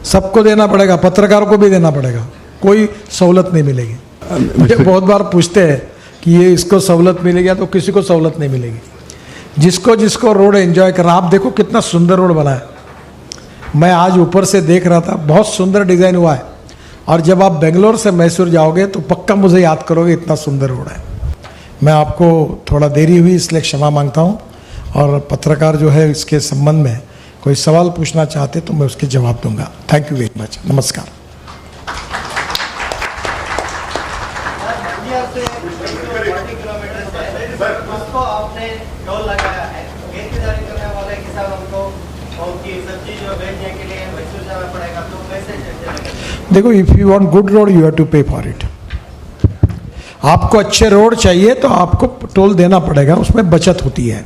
सबको देना पड़ेगा, पत्रकार को भी देना पड़ेगा, कोई सहूलत नहीं मिलेगी। मुझे बहुत बार पूछते हैं कि ये इसको सहूलत मिलेगी, तो किसी को सहूलत नहीं मिलेगी। जिसको जिसको रोड एंजॉय करना, आप देखो कितना सुंदर रोड बना है। मैं आज ऊपर से देख रहा था, बहुत सुंदर डिज़ाइन हुआ है। और जब आप बेंगलोर से मैसूर जाओगे तो पक्का मुझे याद करोगे, इतना सुंदर रोड है। मैं आपको थोड़ा देरी हुई इसलिए क्षमा मांगता हूँ। और पत्रकार जो है इसके संबंध में कोई सवाल पूछना चाहते तो मैं उसके जवाब दूंगा। Thank you very much. नमस्कार। देखो, if you want good road you have to pay for it. आपको अच्छे रोड चाहिए तो आपको टोल देना पड़ेगा, उसमें बचत होती है।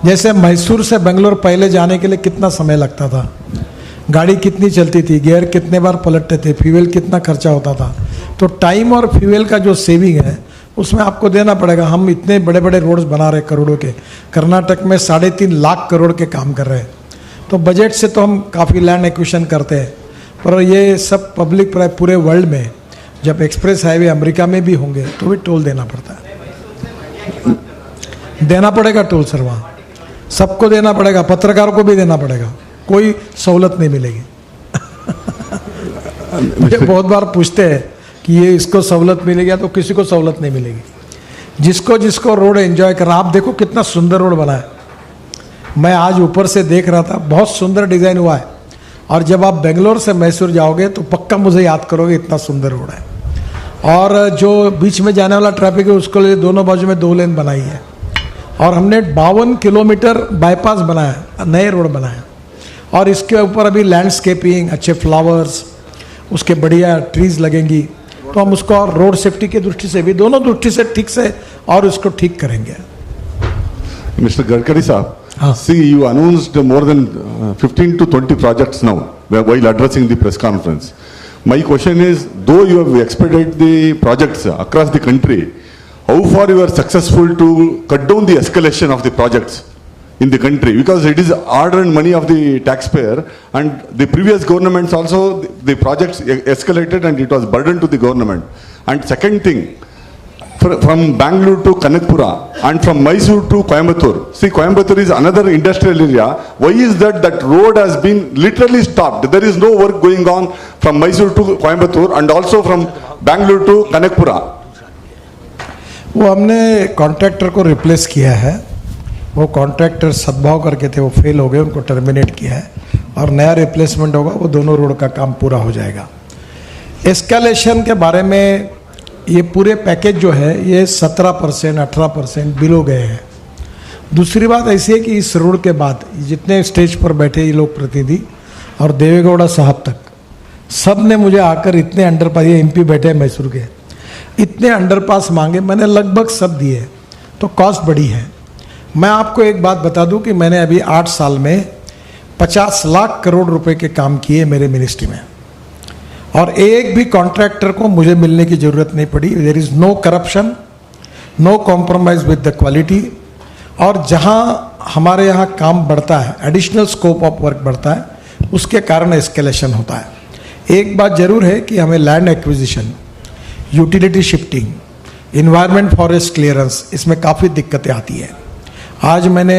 जैसे मैसूर से बेंगलोर पहले जाने के लिए कितना समय लगता था, गाड़ी कितनी चलती थी, गियर कितने बार पलटते थे, फ्यूल कितना खर्चा होता था। तो टाइम और फ्यूल का जो सेविंग है उसमें आपको देना पड़ेगा। हम इतने बड़े बड़े रोड्स बना रहे करोड़ों के, कर्नाटक में 3.5 लाख करोड़ के काम कर रहे हैं। तो बजट से तो हम काफ़ी लैंड एक्विजिशन करते हैं, पर ये सब पब्लिक पूरे वर्ल्ड में जब एक्सप्रेस हाईवे अमेरिका में भी होंगे तो भी टोल देना पड़ता है। देना पड़ेगा टोल सर, वहाँ सबको देना पड़ेगा, पत्रकारों को भी देना पड़ेगा, कोई सहूलत नहीं मिलेगी। मुझे बहुत बार पूछते हैं कि ये इसको सहूलत मिलेगी, तो किसी को सहूलत नहीं मिलेगी। जिसको जिसको रोड एंजॉय करना, आप देखो कितना सुंदर रोड बना है। मैं आज ऊपर से देख रहा था, बहुत सुंदर डिज़ाइन हुआ है। और जब आप बेंगलोर से मैसूर जाओगे तो पक्का मुझे याद करोगे, इतना सुंदर रोड है। और जो बीच में जाने वाला ट्रैफिक है उसको लिए दोनों बाजू में 2 लेन बनाई है। और हमने 52 किलोमीटर बाईपास बनाया, नए रोड बनाया। और इसके ऊपर अभी लैंडस्केपिंग, अच्छे फ्लावर्स, उसके बढ़िया ट्रीज लगेंगी। तो हम उसको और रोड सेफ्टी की दृष्टि से भी, दोनों दृष्टि से ठीक से और उसको ठीक करेंगे। मिस्टर गडकरी साहब, हाँ। see, you announced more than 15 to 20 projects now while addressing the press conference. My question is, though you have expedited the projects across the country, how far you are successful to cut down the escalation of the projects in the country? Because it is hard-earned money of the taxpayer, and the previous governments also, the projects escalated and it was burden to the government. And second thing, from Bangalore to Kanakpura and from Mysore to Coimbatore. See, Coimbatore is another industrial area. Why is that road has been literally stopped? There is no work going on from Mysore to Coimbatore and also from Bangalore to Kanakpura. वो हमने contractor को replace किया है। वो contractor सद्भाव करके थे, वो फेल हो गए, उनको टर्मिनेट किया है और नया रिप्लेसमेंट होगा। वो दोनों रोड का काम पूरा हो जाएगा। एस्केलेशन के बारे में, ये पूरे पैकेज जो है ये 17%, 18% बिलो गए हैं। दूसरी बात ऐसी है कि इस रोड के बाद जितने स्टेज पर बैठे ये लोग प्रतिनिधि और देवेगौड़ा साहब तक, सब ने मुझे आकर इतने अंडरपास, ये एमपी बैठे हैं मैसूर के, इतने अंडरपास मांगे, मैंने लगभग सब दिए। तो कॉस्ट बड़ी है। मैं आपको एक बात बता दूं कि मैंने अभी 8 साल में 50 लाख करोड़ रुपए के काम किए मेरे मिनिस्ट्री में, और एक भी कॉन्ट्रैक्टर को मुझे मिलने की जरूरत नहीं पड़ी। There is no corruption, no compromise with the quality. और जहां हमारे यहाँ काम बढ़ता है, एडिशनल स्कोप ऑफ वर्क बढ़ता है, उसके कारण एस्केलेशन होता है। एक बात जरूर है कि हमें land acquisition, utility shifting, environment forest clearance, इसमें काफ़ी दिक्कतें आती है। आज मैंने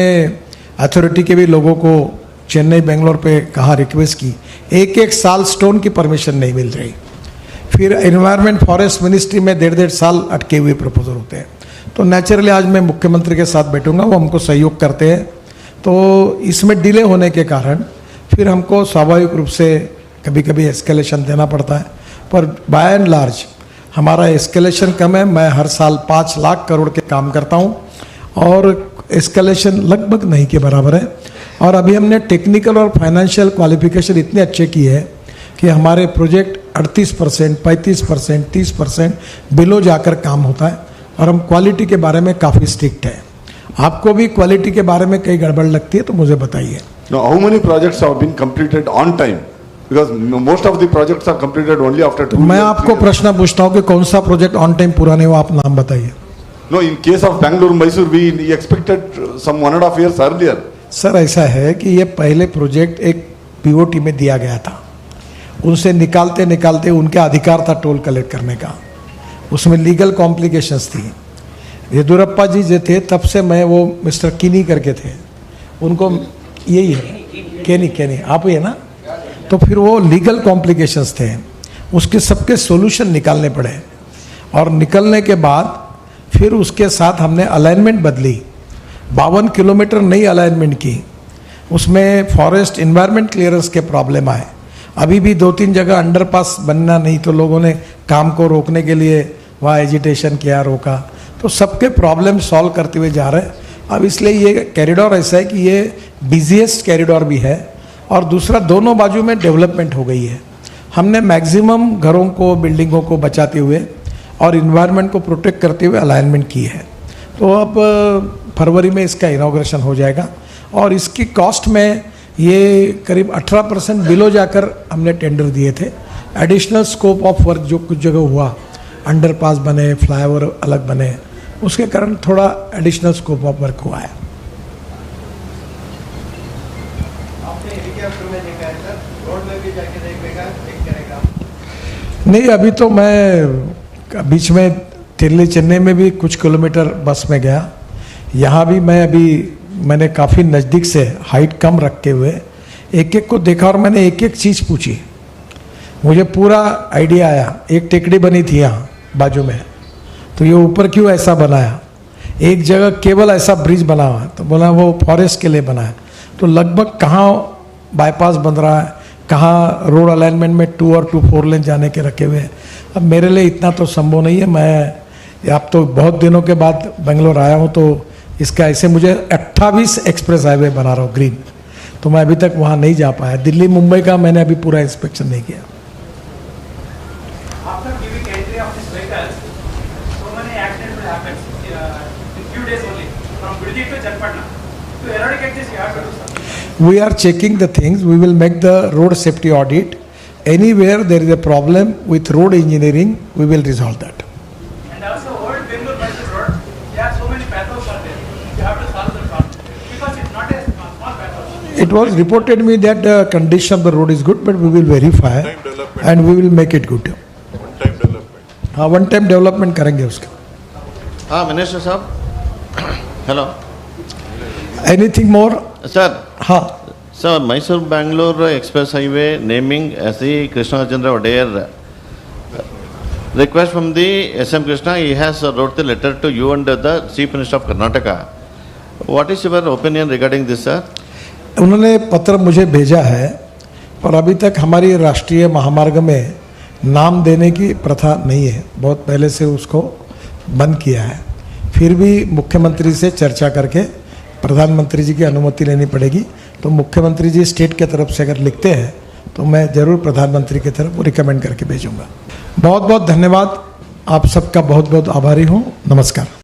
अथॉरिटी के भी लोगों को चेन्नई बेंगलोर पे कहा, रिक्वेस्ट की, एक साल स्टोन की परमिशन नहीं मिल रही। फिर एनवायरनमेंट फॉरेस्ट मिनिस्ट्री में 1.5 साल अटके हुए प्रपोजल होते हैं। तो नेचुरली आज मैं मुख्यमंत्री के साथ बैठूंगा, वो हमको सहयोग करते हैं। तो इसमें डिले होने के कारण फिर हमको स्वाभाविक रूप से कभी कभी एस्केलेशन देना पड़ता है, पर बाय एंड लार्ज हमारा एस्केलेशन कम है। मैं हर साल 5 लाख करोड़ के काम करता हूँ और एस्केलेशन लगभग नहीं के बराबर है। और अभी हमने टेक्निकल और फाइनेंशियल क्वालिफिकेशन इतने अच्छे किए हैं कि हमारे प्रोजेक्ट 38%, 35%, 30% बिलो जाकर काम होता है। और हम क्वालिटी के बारे में काफ़ी स्ट्रिक्ट है। आपको भी क्वालिटी के बारे में कई गड़बड़ लगती है तो मुझे बताइए। Now, how many projects have been completed on time? Because most of the projects are completed only after 2 years. मैं आपको प्रश्न पूछता हूँ कि कौन सा प्रोजेक्ट ऑन टाइम पूरा नहीं हुआ, आप नाम बताइए। No, in case of Bangalore, Mysore, we expected some 1.5 years earlier. Sir ऐसा है कि ये पहले प्रोजेक्ट एक पीओटी में दिया गया था, उनसे निकालते निकालते उनका अधिकार था टोल कलेक्ट करने का, उसमें लीगल कॉम्प्लिकेशंस थी। येदुरप्पा जी जो थे तब से मैं, वो मिस्टर किनी करके थे, उनको यही है केनी आप ही है ना, तो फिर वो लीगल कॉम्प्लिकेशंस थे, उसके सबके सॉल्यूशन निकालने पड़े। और निकलने के बाद फिर उसके साथ हमने अलाइनमेंट बदली, 52 किलोमीटर नई अलाइनमेंट की, उसमें फॉरेस्ट इन्वायरमेंट क्लियरेंस के प्रॉब्लम आए। अभी भी 2-3 जगह अंडरपास बनना नहीं तो लोगों ने काम को रोकने के लिए वहाँ एजिटेशन किया, रोका, तो सबके प्रॉब्लम सॉल्व करते हुए जा रहे हैं। अब इसलिए ये कॉरिडोर ऐसा है कि ये बिजिएस्ट कॉरिडोर भी है, और दूसरा दोनों बाजू में डेवलपमेंट हो गई है। हमने मैक्सिमम घरों को, बिल्डिंगों को बचाते हुए और इन्वायरमेंट को प्रोटेक्ट करते हुए अलाइनमेंट की है। तो अब फरवरी में इसका इनॉग्रेशन हो जाएगा, और इसकी कॉस्ट में ये करीब 18% बिलो जाकर हमने टेंडर दिए थे। एडिशनल स्कोप ऑफ वर्क जो कुछ जगह हुआ, अंडरपास बने, फ्लाईओवर अलग बने, उसके कारण थोड़ा एडिशनल स्कोप ऑफ वर्क हुआ है। नहीं, अभी तो मैं बीच में दिल्ली चेन्नई में भी कुछ किलोमीटर बस में गया, यहाँ भी मैंने काफ़ी नज़दीक से हाइट कम रखते हुए एक एक को देखा, और मैंने एक एक चीज़ पूछी, मुझे पूरा आइडिया आया। एक टेकड़ी बनी थी यहाँ बाजू में, तो ये ऊपर क्यों ऐसा बनाया, एक जगह केवल ऐसा ब्रिज बना हुआ, तो बोला वो फॉरेस्ट के लिए बना है। तो लगभग कहाँ बाईपास बन रहा है, कहाँ रोड अलाइनमेंट में 2 और 4 लेन जाने के रखे हुए हैं। अब मेरे लिए इतना तो संभव नहीं है, मैं अब तो बहुत दिनों के बाद बेंगलोर आया हूँ, तो इसका ऐसे मुझे 28 एक्सप्रेस हाईवे बना रहा हूँ ग्रीन, तो मैं अभी तक वहाँ नहीं जा पाया। दिल्ली मुंबई का मैंने अभी पूरा इंस्पेक्शन नहीं किया। After giving entry of these vehicles, so many accidents will happen in few days only from Gurjeet to Chatpatna. To eradicate this, you have to do something. We are checking the things. We will make the road safety audit. Anywhere there is a problem with road engineering, we will resolve that. And also, old Bangalore-Mysore road, there are so many pathos are there. You have to solve the problem because it's not a small pathos. It was reported me that the condition of the road is good, but we will verify and we will make it good. हाँ, one time development करेंगे उसका। हाँ minister साहब, hello. Anything more sir, हाँ sir, Mysore Bangalore express highway naming S the Krishnachandra Wadiyar request from the SM Krishna. He has wrote the letter to you and the Chief Minister of Karnataka. What is your opinion regarding this, sir? उन्होंने पत्र मुझे भेजा है, पर अभी तक हमारी राष्ट्रीय महामार्ग में नाम देने की प्रथा नहीं है, बहुत पहले से उसको बंद किया है। फिर भी मुख्यमंत्री से चर्चा करके प्रधानमंत्री जी की अनुमति लेनी पड़ेगी, तो मुख्यमंत्री जी स्टेट के तरफ से अगर लिखते हैं तो मैं ज़रूर प्रधानमंत्री की तरफ रिकमेंड करके भेजूंगा। बहुत बहुत धन्यवाद, आप सबका बहुत बहुत आभारी हूँ। नमस्कार।